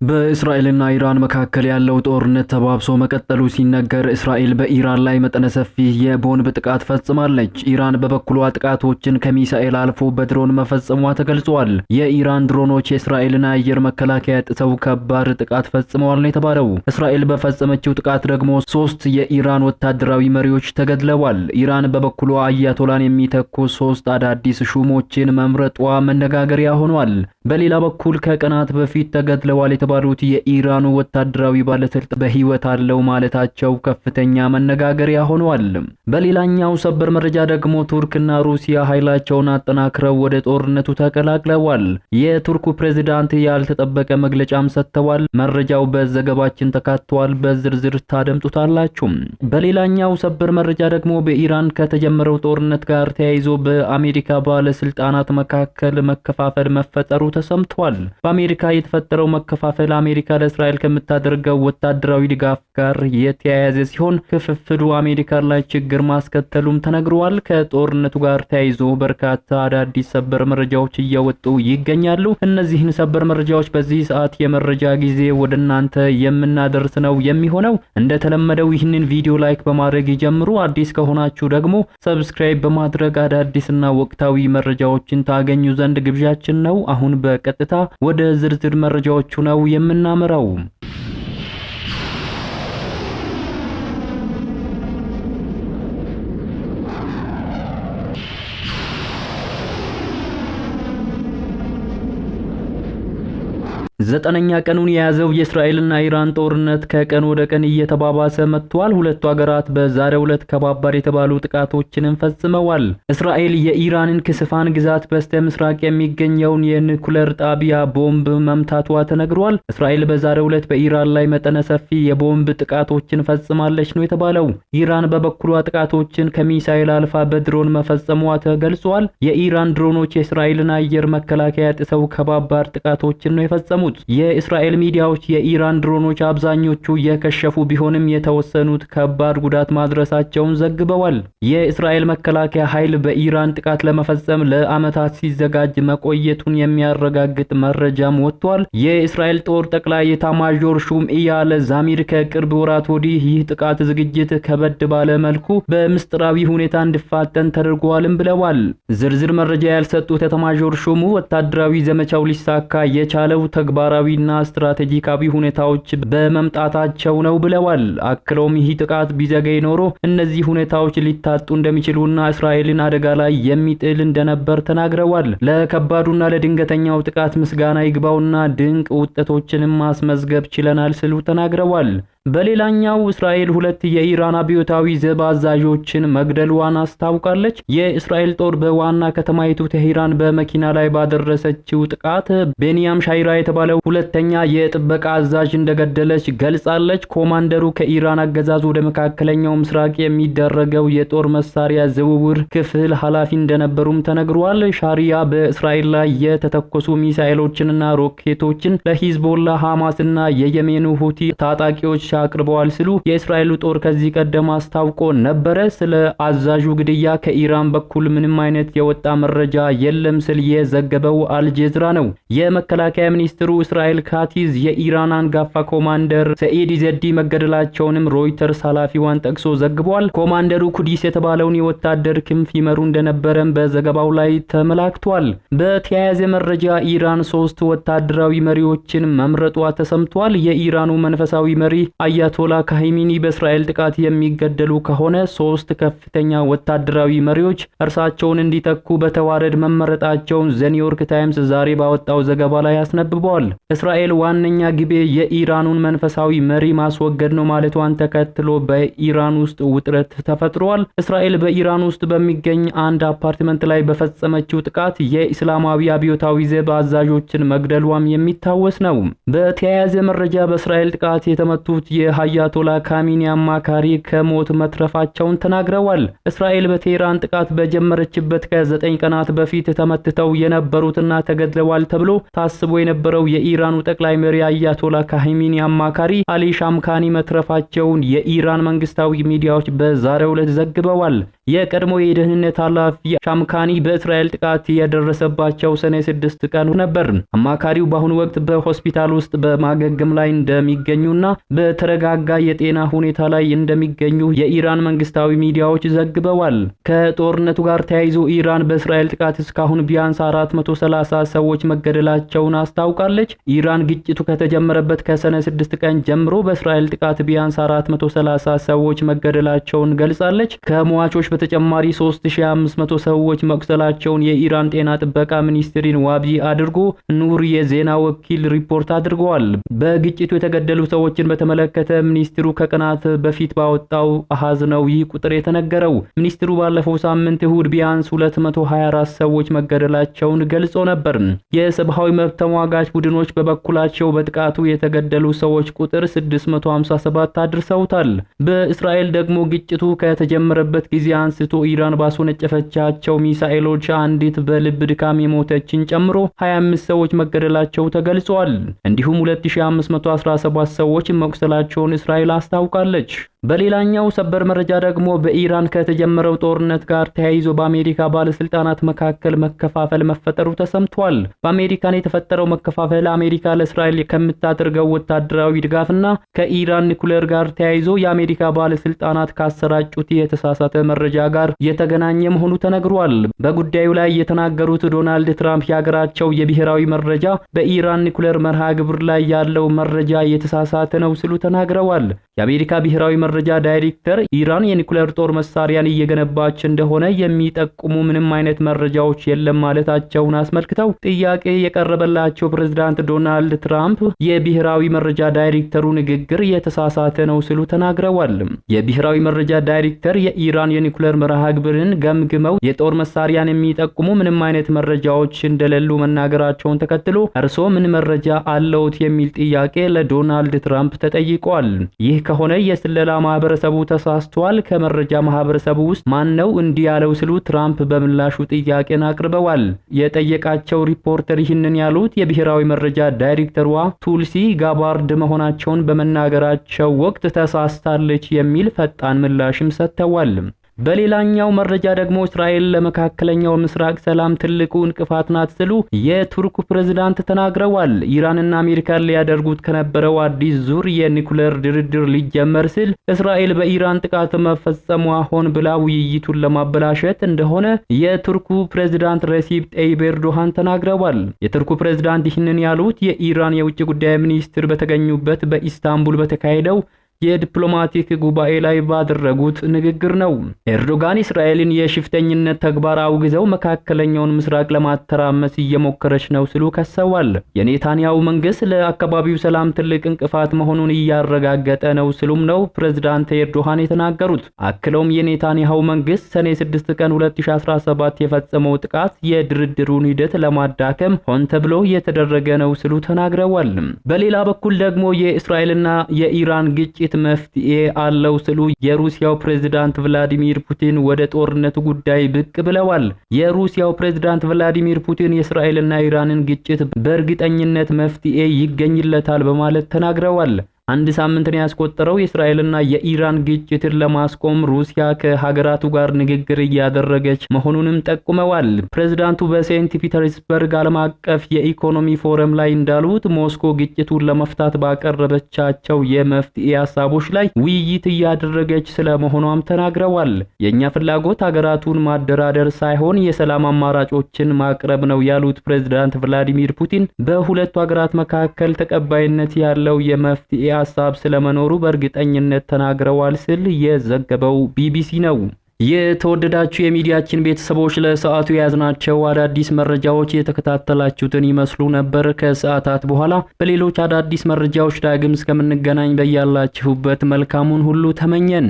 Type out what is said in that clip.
በእስራኤልና ኢራን መካከል ያለው ጦርነት ተባብሶ መቀጠሉ ሲነገር እስራኤል በኢራን ላይ መጠነ ሰፊ የቦምብ ጥቃት ፈጽማለች። ኢራን በበኩሏ ጥቃቶችን ከሚሳኤል አልፎ በድሮን መፈጸሟ ተገልጿል። የኢራን ድሮኖች የእስራኤልን አየር መከላከያ ጥሰው ከባድ ጥቃት ፈጽመዋል ነው የተባለው። እስራኤል በፈጸመችው ጥቃት ደግሞ 3 የኢራን ወታደራዊ መሪዎች ተገድለዋል። ኢራን በበኩሏ አያቶላን የሚተኩ 3 አዳዲስ ሹሞችን መምረጧ መነጋገሪያ ሆኗል። በሌላ በኩል ከቀናት በፊት ተገድለዋል የተባሉት የኢራኑ ወታደራዊ ባለስልጣን በህይወት አለው ማለታቸው ከፍተኛ መነጋገሪያ ሆኗል። በሌላኛው ሰበር መረጃ ደግሞ ቱርክና ሩሲያ ኃይላቸውን አጠናክረው ወደ ጦርነቱ ተቀላቅለዋል። የቱርኩ ፕሬዝዳንት ያልተጠበቀ መግለጫም ሰጥተዋል። መረጃው በዘገባችን ተካቷል፣ በዝርዝር ታደምጡታላችሁ። በሌላኛው ሰበር መረጃ ደግሞ በኢራን ከተጀመረው ጦርነት ጋር ተያይዞ በአሜሪካ ባለስልጣናት መካከል መከፋፈል መፈጠሩ ተሰምቷል። በአሜሪካ የተፈጠረው መከፋፈል አሜሪካ ለእስራኤል ከምታደርገው ወታደራዊ ድጋፍ ጋር የተያያዘ ሲሆን ክፍፍሉ አሜሪካ ላይ ችግር ማስከተሉም ተነግሯል። ከጦርነቱ ጋር ተያይዞ በርካታ አዳዲስ ሰበር መረጃዎች እየወጡ ይገኛሉ። እነዚህን ሰበር መረጃዎች በዚህ ሰዓት የመረጃ ጊዜ ወደናንተ የምናደርስ ነው የሚሆነው። እንደተለመደው ይህንን ቪዲዮ ላይክ በማድረግ ይጀምሩ። አዲስ ከሆናችሁ ደግሞ ሰብስክራይብ በማድረግ አዳዲስና ወቅታዊ መረጃዎችን ታገኙ ዘንድ ግብዣችን ነው። አሁን በቀጥታ ወደ ዝርዝር መረጃዎቹ ነው የምናመራው። ዘጠነኛ ቀኑን የያዘው የእስራኤልና ኢራን ጦርነት ከቀን ወደ ቀን እየተባባሰ መጥቷል። ሁለቱ ሀገራት በዛሬው ዕለት ከባባድ የተባሉ ጥቃቶችን ፈጽመዋል። እስራኤል የኢራንን ክስፋን ግዛት በስተምስራቅ የሚገኘውን የኒኩሌር ጣቢያ ቦምብ መምታቷ ተነግሯል። እስራኤል በዛሬው ዕለት በኢራን ላይ መጠነ ሰፊ የቦምብ ጥቃቶችን ፈጽማለች ነው የተባለው። ኢራን በበኩሏ ጥቃቶችን ከሚሳኤል አልፋ በድሮን መፈጸሟ ተገልጿል። የኢራን ድሮኖች የእስራኤልን አየር መከላከያ ጥሰው ከባባድ ጥቃቶችን ነው የፈጸሙት። የእስራኤል ሚዲያዎች የኢራን ድሮኖች አብዛኞቹ የከሸፉ ቢሆንም የተወሰኑት ከባድ ጉዳት ማድረሳቸውን ዘግበዋል። የእስራኤል መከላከያ ኃይል በኢራን ጥቃት ለመፈጸም ለዓመታት ሲዘጋጅ መቆየቱን የሚያረጋግጥ መረጃም ወጥቷል። የእስራኤል ጦር ጠቅላይ ኤታማዦር ሹም ኢያል ዛሚር ከቅርብ ወራት ወዲህ ይህ ጥቃት ዝግጅት ከበድ ባለ መልኩ በምስጢራዊ ሁኔታ እንዲፋጠን ተደርጓልም ብለዋል። ዝርዝር መረጃ ያልሰጡት ኤታማዦር ሹሙ ወታደራዊ ዘመቻው ሊሳካ የቻለው ተግባራዊና ስትራቴጂካዊ ሁኔታዎች በመምጣታቸው ነው ብለዋል። አክለውም ይህ ጥቃት ቢዘገይ ኖሮ እነዚህ ሁኔታዎች ሊታጡ እንደሚችሉና እስራኤልን አደጋ ላይ የሚጥል እንደነበር ተናግረዋል። ለከባዱና ለድንገተኛው ጥቃት ምስጋና ይግባውና ድንቅ ውጤቶችንም ማስመዝገብ ችለናል ሲሉ ተናግረዋል። በሌላኛው እስራኤል 2 የኢራን አብዮታዊ ዘብ አዛዦችን መግደሏን አስታውቃለች። የእስራኤል ጦር በዋና ከተማይቱ ቴህራን በመኪና ላይ ባደረሰችው ጥቃት ቤንያም ሻይራ የተባለው ሁለተኛ የጥበቃ አዛዥ እንደገደለች ገልጻለች። ኮማንደሩ ከኢራን አገዛዝ ወደ መካከለኛው ምስራቅ የሚደረገው የጦር መሳሪያ ዝውውር ክፍል ኃላፊ እንደነበሩም ተነግሯል። ሻሪያ በእስራኤል ላይ የተተኮሱ ሚሳኤሎችንና ሮኬቶችን ለሂዝቦላ፣ ሐማስና የየመኑ ሁቲ ታጣቂዎች አቅርበዋል ሲሉ የእስራኤሉ ጦር ከዚህ ቀደም አስታውቆ ነበረ። ስለ አዛዡ ግድያ ከኢራን በኩል ምንም አይነት የወጣ መረጃ የለም ሲል የዘገበው አልጀዚራ ነው። የመከላከያ ሚኒስትሩ እስራኤል ካቲዝ የኢራን አንጋፋ ኮማንደር ሰኢድ ኢዘዲ መገደላቸውንም ሮይተርስ ኃላፊዋን ጠቅሶ ዘግቧል። ኮማንደሩ ኩዲስ የተባለውን የወታደር ክንፍ ይመሩ እንደነበረም በዘገባው ላይ ተመላክቷል። በተያያዘ መረጃ ኢራን 3 ወታደራዊ መሪዎችን መምረጧ ተሰምቷል። የኢራኑ መንፈሳዊ መሪ አያቶላ ካሂሚኒ በእስራኤል ጥቃት የሚገደሉ ከሆነ 3 ከፍተኛ ወታደራዊ መሪዎች እርሳቸውን እንዲተኩ በተዋረድ መመረጣቸውን ዘኒውዮርክ ታይምስ ዛሬ ባወጣው ዘገባ ላይ አስነብበዋል። እስራኤል ዋነኛ ግቤ የኢራኑን መንፈሳዊ መሪ ማስወገድ ነው ማለቷን ተከትሎ በኢራን ውስጥ ውጥረት ተፈጥሯል። እስራኤል በኢራን ውስጥ በሚገኝ አንድ አፓርትመንት ላይ በፈጸመችው ጥቃት የእስላማዊ አብዮታዊ ዘብ አዛዦችን መግደሏም የሚታወስ ነው። በተያያዘ መረጃ በእስራኤል ጥቃት የተመቱት የአያቶላ ካሚኒ አማካሪ ከሞት መትረፋቸውን ተናግረዋል። እስራኤል በቴህራን ጥቃት በጀመረችበት ከ9 ቀናት በፊት ተመትተው የነበሩትና ተገድለዋል ተብሎ ታስቦ የነበረው የኢራኑ ጠቅላይ መሪ አያቶላ ካሚኒ አማካሪ አሊ ሻምካኒ መትረፋቸውን የኢራን መንግስታዊ ሚዲያዎች በዛሬው ዕለት ዘግበዋል። የቀድሞ የደህንነት ኃላፊ ሻምካኒ በእስራኤል ጥቃት የደረሰባቸው ሰኔ 6 ቀን ነበር። አማካሪው በአሁኑ ወቅት በሆስፒታል ውስጥ በማገገም ላይ እንደሚገኙና በተረጋጋ የጤና ሁኔታ ላይ እንደሚገኙ የኢራን መንግስታዊ ሚዲያዎች ዘግበዋል። ከጦርነቱ ጋር ተያይዞ ኢራን በእስራኤል ጥቃት እስካሁን ቢያንስ 430 ሰዎች መገደላቸውን አስታውቃለች። ኢራን ግጭቱ ከተጀመረበት ከሰኔ 6 ቀን ጀምሮ በእስራኤል ጥቃት ቢያንስ 430 ሰዎች መገደላቸውን ገልጻለች። ከሟቾች በተጨማሪ 3500 ሰዎች መቁሰላቸውን የኢራን ጤና ጥበቃ ሚኒስትሪን ዋቢ አድርጎ ኑር የዜና ወኪል ሪፖርት አድርጓል። በግጭቱ የተገደሉ ሰዎችን በተመለከተ ሚኒስትሩ ከቀናት በፊት ባወጣው አሃዝ ነው ይህ ቁጥር የተነገረው። ሚኒስትሩ ባለፈው ሳምንት እሁድ ቢያንስ 224 ሰዎች መገደላቸውን ገልጾ ነበር። የሰብአዊ መብት ተሟጋች ቡድኖች በበኩላቸው በጥቃቱ የተገደሉ ሰዎች ቁጥር 657 አድርሰውታል። በእስራኤል ደግሞ ግጭቱ ከተጀመረበት ጊዜ አንስቶ ኢራን ባስወነጨፈቻቸው ሚሳኤሎች አንዲት በልብ ድካም የሞተችን ጨምሮ 25 ሰዎች መገደላቸው ተገልጿል። እንዲሁም 2517 ሰዎች መቁሰላቸውን እስራኤል አስታውቃለች። በሌላኛው ሰበር መረጃ ደግሞ በኢራን ከተጀመረው ጦርነት ጋር ተያይዞ በአሜሪካ ባለስልጣናት መካከል መከፋፈል መፈጠሩ ተሰምቷል። በአሜሪካን የተፈጠረው መከፋፈል አሜሪካ ለእስራኤል ከምታደርገው ወታደራዊ ድጋፍና ከኢራን ኒኩሌር ጋር ተያይዞ የአሜሪካ ባለስልጣናት ካሰራጩት የተሳሳተ መረጃ ጋር የተገናኘ መሆኑ ተነግሯል። በጉዳዩ ላይ የተናገሩት ዶናልድ ትራምፕ የሀገራቸው የብሔራዊ መረጃ በኢራን ኒኩሌር መርሃ ግብር ላይ ያለው መረጃ የተሳሳተ ነው ሲሉ ተናግረዋል። የአሜሪካ ብሔራዊ መረጃ ዳይሬክተር ኢራን የኒኩሌር ጦር መሳሪያን እየገነባች እንደሆነ የሚጠቁሙ ምንም አይነት መረጃዎች የለም ማለታቸውን አስመልክተው ጥያቄ የቀረበላቸው ፕሬዝዳንት ዶናልድ ትራምፕ የብሔራዊ መረጃ ዳይሬክተሩ ንግግር የተሳሳተ ነው ሲሉ ተናግረዋል። የብሔራዊ መረጃ ዳይሬክተር የኢራን የኒኩሌር መርሃ ግብርን ገምግመው የጦር መሳሪያን የሚጠቁሙ ምንም አይነት መረጃዎች እንደሌሉ መናገራቸውን ተከትሎ እርስዎ ምን መረጃ አለዎት የሚል ጥያቄ ለዶናልድ ትራምፕ ተጠይቋል። ይህ ከሆነ የስለላ ማህበረሰቡ ተሳስቷል፣ ከመረጃ ማህበረሰቡ ውስጥ ማን ነው እንዲህ ያለው ሲሉ ትራምፕ በምላሹ ጥያቄን አቅርበዋል። የጠየቃቸው ሪፖርተር ይህንን ያሉት የብሔራዊ መረጃ ዳይሬክተሯ ቱልሲ ጋባርድ መሆናቸውን በመናገራቸው ወቅት ተሳስታለች የሚል ፈጣን ምላሽም ሰጥተዋል። በሌላኛው መረጃ ደግሞ እስራኤል ለመካከለኛው ምስራቅ ሰላም ትልቁ እንቅፋት ናት ሲሉ የቱርኩ ፕሬዝዳንት ተናግረዋል። ኢራንና አሜሪካ ሊያደርጉት ከነበረው አዲስ ዙር የኒኩሌር ድርድር ሊጀመር ሲል እስራኤል በኢራን ጥቃት መፈጸሟ ሆን ብላ ውይይቱን ለማበላሸት እንደሆነ የቱርኩ ፕሬዝዳንት ረሲብ ጠይብ ኤርዶሃን ተናግረዋል። የቱርኩ ፕሬዝዳንት ይህንን ያሉት የኢራን የውጭ ጉዳይ ሚኒስትር በተገኙበት በኢስታንቡል በተካሄደው የዲፕሎማቲክ ጉባኤ ላይ ባደረጉት ንግግር ነው። ኤርዶጋን እስራኤልን የሽፍተኝነት ተግባር አውግዘው መካከለኛውን ምስራቅ ለማተራመስ እየሞከረች ነው ሲሉ ከሰዋል። የኔታንያሁ መንግስት ለአካባቢው ሰላም ትልቅ እንቅፋት መሆኑን እያረጋገጠ ነው ሲሉም ነው ፕሬዝዳንት ኤርዶሃን የተናገሩት። አክለውም የኔታንያሁ መንግስት ሰኔ 6 ቀን 2017 የፈጸመው ጥቃት የድርድሩን ሂደት ለማዳከም ሆን ተብሎ የተደረገ ነው ሲሉ ተናግረዋል። በሌላ በኩል ደግሞ የእስራኤልና የኢራን ግጭት መፍትሄ አለው ሲሉ የሩሲያው ፕሬዝዳንት ቭላዲሚር ፑቲን ወደ ጦርነቱ ጉዳይ ብቅ ብለዋል። የሩሲያው ፕሬዝዳንት ቭላዲሚር ፑቲን የእስራኤልና ኢራንን ግጭት በእርግጠኝነት መፍትሄ ይገኝለታል በማለት ተናግረዋል። አንድ ሳምንትን ያስቆጠረው የእስራኤልና የኢራን ግጭትን ለማስቆም ሩሲያ ከሀገራቱ ጋር ንግግር እያደረገች መሆኑንም ጠቁመዋል። ፕሬዝዳንቱ በሴንት ፒተርስበርግ ዓለም አቀፍ የኢኮኖሚ ፎረም ላይ እንዳሉት ሞስኮ ግጭቱን ለመፍታት ባቀረበቻቸው የመፍትሄ ሀሳቦች ላይ ውይይት እያደረገች ስለመሆኗም ተናግረዋል። የኛ ፍላጎት ሀገራቱን ማደራደር ሳይሆን የሰላም አማራጮችን ማቅረብ ነው ያሉት ፕሬዝዳንት ቭላዲሚር ፑቲን በሁለቱ ሀገራት መካከል ተቀባይነት ያለው የመፍትሄ ሀሳብ ስለመኖሩ በእርግጠኝነት ተናግረዋል ሲል የዘገበው ቢቢሲ ነው። የተወደዳችሁ የሚዲያችን ቤተሰቦች ለሰዓቱ የያዝናቸው አዳዲስ መረጃዎች የተከታተላችሁትን ይመስሉ ነበር። ከሰዓታት በኋላ በሌሎች አዳዲስ መረጃዎች ዳግም እስከምንገናኝ በያላችሁበት መልካሙን ሁሉ ተመኘን።